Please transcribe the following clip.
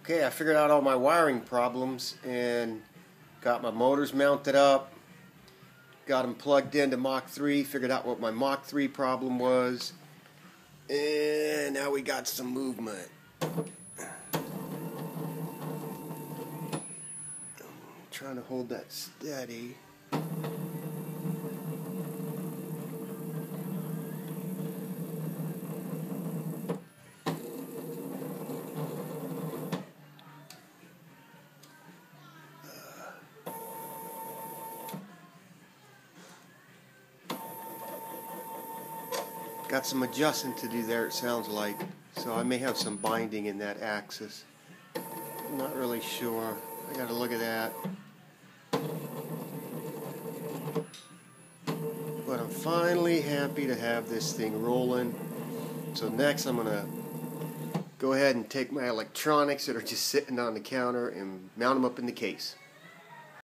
Okay, I figured out all my wiring problems and got my motors mounted up, got them plugged into Mach 3, figured out what my Mach 3 problem was, and now we got some movement. I'm trying to hold that steady. Got some adjusting to do there, it sounds like. So I may have some binding in that axis. I'm not really sure. I gotta look at that. But I'm finally happy to have this thing rolling. So next I'm gonna go ahead and take my electronics that are just sitting on the counter and mount them up in the case.